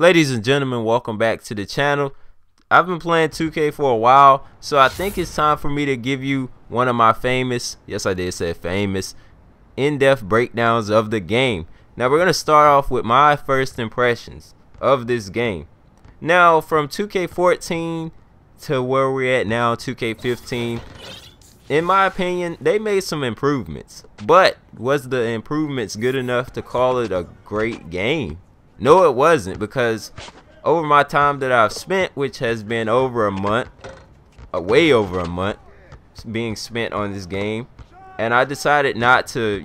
Ladies and gentlemen, welcome back to the channel. I've been playing 2K for a while, so I think it's time for me to give you one of my famous, yes I did say famous, in-depth breakdowns of the game. Now we're going to start off with my first impressions of this game. Now from 2K14 to where we're at now, 2K15, in my opinion, they made some improvements. But was the improvements good enough to call it a great game? No, it wasn't, because over my time that I've spent, which has been over a month, way over a month, being spent on this game, and I decided not to,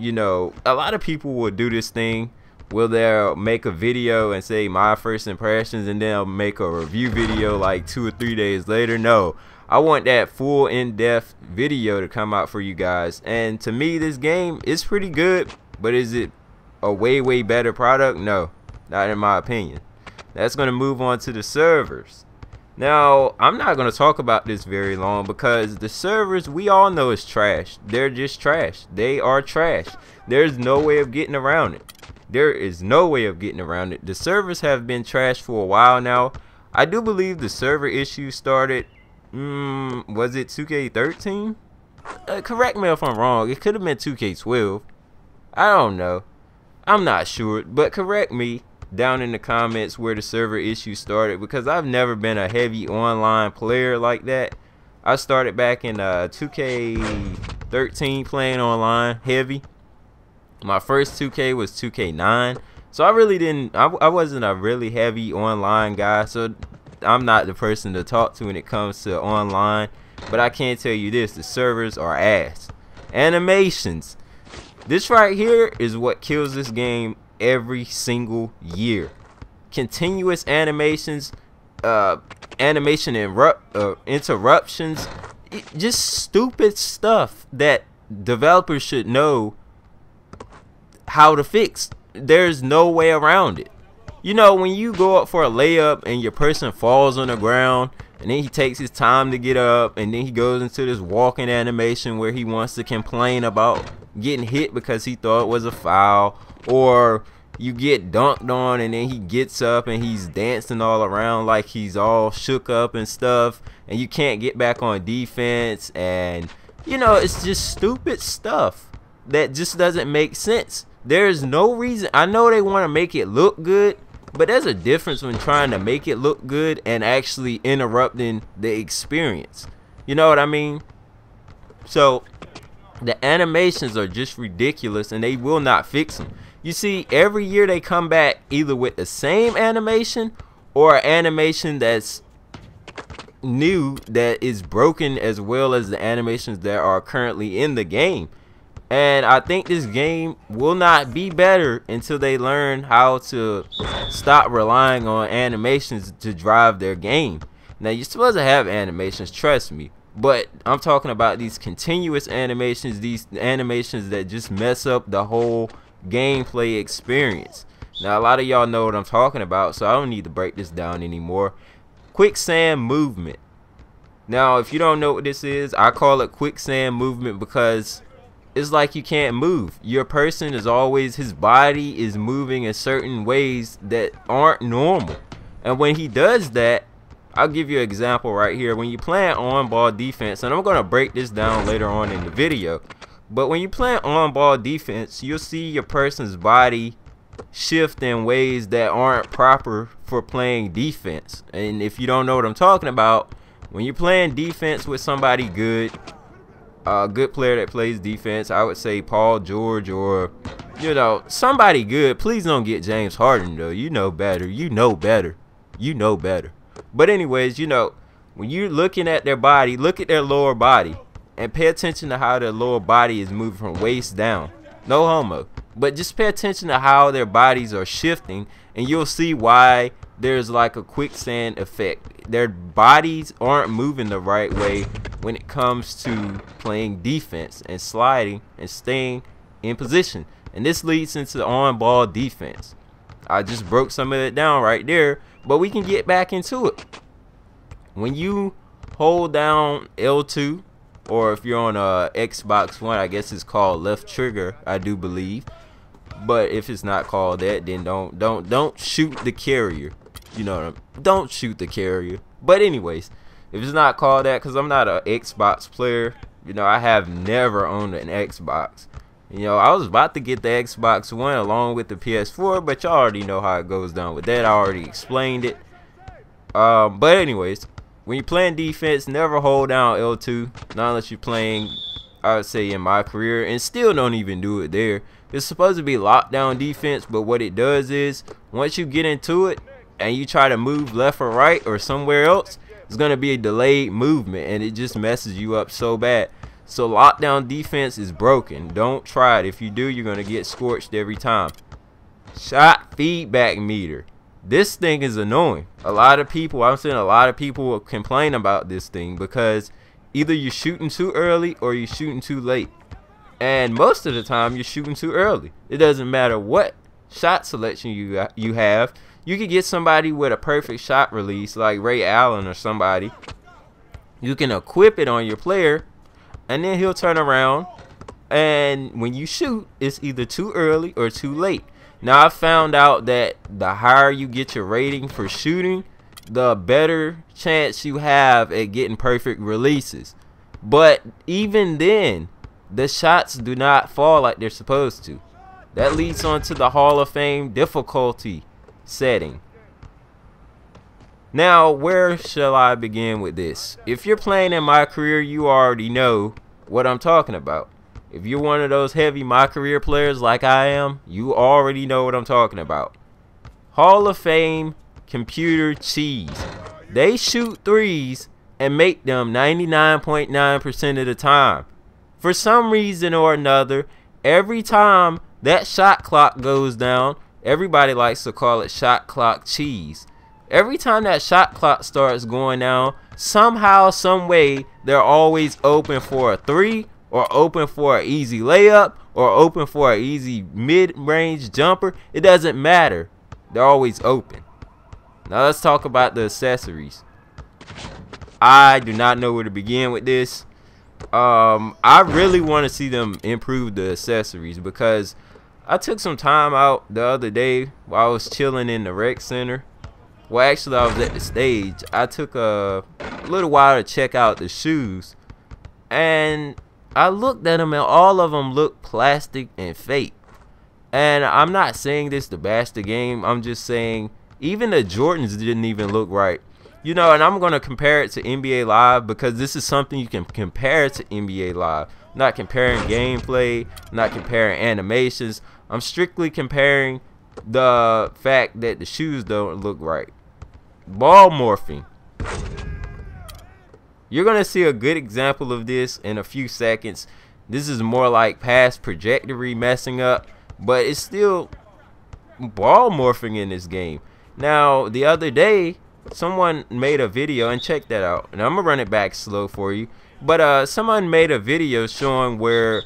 a lot of people will do this thing where they'll make a video and say my first impressions and then they'll make a review video like 2 or 3 days later. No, I want that full in-depth video to come out for you guys. And to me, this game is pretty good, but is it a way better product? No, not in my opinion. That's going to move on to the servers. Now, I'm not going to talk about this very long because the servers, we all know, is trash. They're just trash. They are trash. There's no way of getting around it. There is no way of getting around it. The servers have been trash for a while now. I do believe the server issue started, was it 2K13? Correct me if I'm wrong. It could have been 2K12. I don't know. I'm not sure, but correct me down in the comments where the server issue started, because I've never been a heavy online player like that. I started back in 2K13 playing online heavy. My first 2K was 2K9, so I really didn't, I wasn't a really heavy online guy, so I'm not the person to talk to when it comes to online. But I can tell you this, the servers are ass. Animations, this right here is what kills this game every single year. Continuous animations, animation interruptions, just stupid stuff that developers should know how to fix. There's no way around it. When you go up for a layup and your person falls on the ground and then he takes his time to get up and then he goes into this walking animation where he wants to complain about getting hit because he thought it was a foul, or you get dunked on and then he gets up and he's dancing all around like he's all shook up and stuff, and you can't get back on defense, and it's just stupid stuff that just doesn't make sense. There's no reason. I know they want to make it look good, but there's a difference when trying to make it look good and actually interrupting the experience. You know what I mean? So the animations are just ridiculous and they will not fix them. You see, every year they come back either with the same animation or an animation that's new that is broken, as well as the animations that are currently in the game. And I think this game will not be better until they learn how to stop relying on animations to drive their game. Now, you're supposed to have animations, trust me, but I'm talking about these continuous animations, these animations that just mess up the whole gameplay experience. Now, a lot of y'all know what I'm talking about, so I don't need to break this down anymore. Quicksand movement. Now, if you don't know what this is, I call it quicksand movement because it's like you can't move. Your person is always, his body is moving in certain ways that aren't normal. And when he does that, I'll give you an example right here. When you're playing on-ball defense, and I'm going to break this down later on in the video, but when you're playing on-ball defense, you'll see your person's body shift in ways that aren't proper for playing defense. And if you don't know what I'm talking about, when you're playing defense with somebody good, a good player that plays defense, I would say Paul George, or somebody good. Please don't get James Harden though. You know better. But anyways, when you're looking at their body, look at their lower body and pay attention to how their lower body is moving from waist down. No homo, but just pay attention to how their bodies are shifting, and you'll see why there's like a quicksand effect. Their bodies aren't moving the right way when it comes to playing defense and sliding and staying in position, and this leads into on-ball defense. I just broke some of it down right there, but we can get back into it. When you hold down L2, or if you're on Xbox One, I guess it's called left trigger, I do believe, but if it's not called that, then don't shoot the carrier. You know, don't shoot the carrier. But anyways, if it's not called that, because I'm not an Xbox player, you know, I have never owned an Xbox. You know, I was about to get the Xbox One along with the PS4, but y'all already know how it goes down with that. I already explained it. But anyways, when you're playing defense, never hold down L2, not unless you're playing, I would say, in my career, and still don't even do it there. It's supposed to be lockdown defense, but what it does is, once you get into it, and you try to move left or right or somewhere else, it's going to be a delayed movement, and it just messes you up so bad. So lockdown defense is broken. Don't try it. If you do, you're going to get scorched every time. Shot feedback meter. This thing is annoying. A lot of people, I'm seeing a lot of people complain about this thing because either you're shooting too early or you're shooting too late. And most of the time, you're shooting too early. It doesn't matter what shot selection you have. You could get somebody with a perfect shot release like Ray Allen or somebody. You can equip it on your player, and then he'll turn around, and when you shoot, it's either too early or too late. Now, I found out that the higher you get your rating for shooting, the better chance you have at getting perfect releases. But even then, the shots do not fall like they're supposed to. That leads on to the Hall of Fame difficulty setting. Now, where shall I begin with this? If you're playing in my career, you already know what I'm talking about. If you're one of those heavy my career players like I am, you already know what I'm talking about. Hall of Fame computer cheese. They shoot threes and make them 99.9% of the time. For some reason or another, every time that shot clock goes down, everybody likes to call it shot clock cheese. Every time that shot clock starts going down, somehow, some way, they're always open for a three, or open for an easy layup, or open for an easy mid-range jumper. It doesn't matter. They're always open. Now let's talk about the accessories. I do not know where to begin with this. I really want to see them improve the accessories because I took some time out the other day while I was chilling in the rec center. Well, actually, I was at the stage. I took a little while to check out the shoes, and I looked at them, and all of them look plastic and fake. And I'm not saying this to bash the game. I'm just saying even the Jordans didn't even look right. You know, and I'm going to compare it to NBA Live because this is something you can compare to NBA Live. I'm not comparing gameplay, I'm not comparing animations. I'm strictly comparing the fact that the shoes don't look right. Ball morphing. You're going to see a good example of this in a few seconds. This is more like past trajectory messing up, but it's still ball morphing in this game. Now, the other day, someone made a video, and check that out, and I'm gonna run it back slow for you, but someone made a video showing where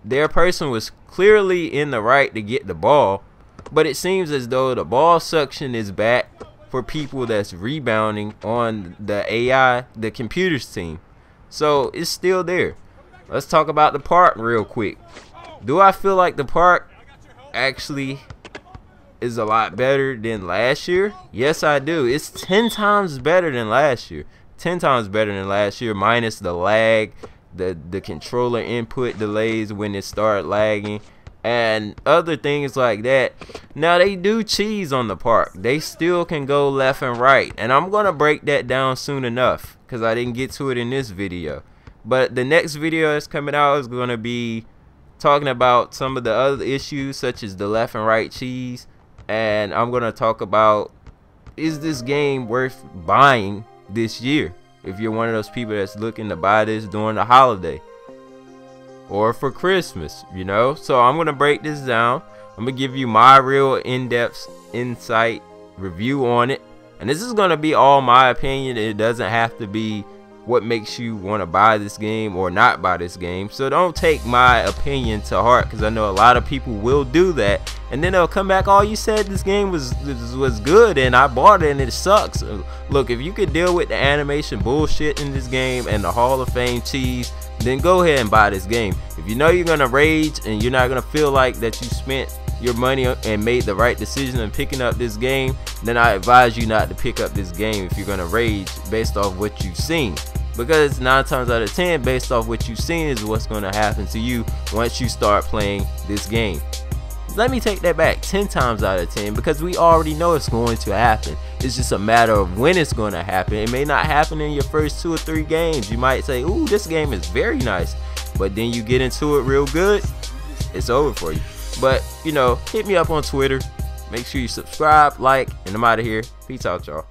their person was clearly in the right to get the ball, but it seems as though the ball suction is back for people that's rebounding on the AI, the computers team. So it's still there. Let's talk about the park real quick. Do I feel like the park actually is a lot better than last year? Yes, I do. It's 10 times better than last year. 10 times better than last year, minus the lag, the controller input delays when it started lagging, and other things like that. Now, they do cheese on the park. They still can go left and right, and I'm gonna break that down soon enough because I didn't get to it in this video. But the next video that's coming out is gonna be talking about some of the other issues, such as the left and right cheese. And I'm going to talk about, is this game worth buying this year? If you're one of those people that's looking to buy this during the holiday or for Christmas, you know. So I'm going to break this down. I'm going to give you my real in-depth insight review on it. And this is going to be all my opinion. It doesn't have to be what makes you want to buy this game or not buy this game. So don't take my opinion to heart, because I know a lot of people will do that, and then they'll come back, oh, you said this game was good and I bought it and it sucks. Look, if you could deal with the animation bullshit in this game and the Hall of Fame cheese, then go ahead and buy this game. If you know you're gonna rage and you're not gonna feel like that you spent, your money and made the right decision in picking up this game, then I advise you not to pick up this game if you're gonna rage based off what you've seen. Because 9 times out of 10, based off what you've seen, is what's gonna happen to you once you start playing this game. Let me take that back, 10 times out of 10, because we already know it's going to happen. It's just a matter of when it's going to happen. It may not happen in your first 2 or 3 games. You might say, ooh, this game is very nice, but then you get into it real good, it's over for you. But, you know, hit me up on Twitter. Make sure you subscribe, like, and I'm out of here. Peace out, y'all.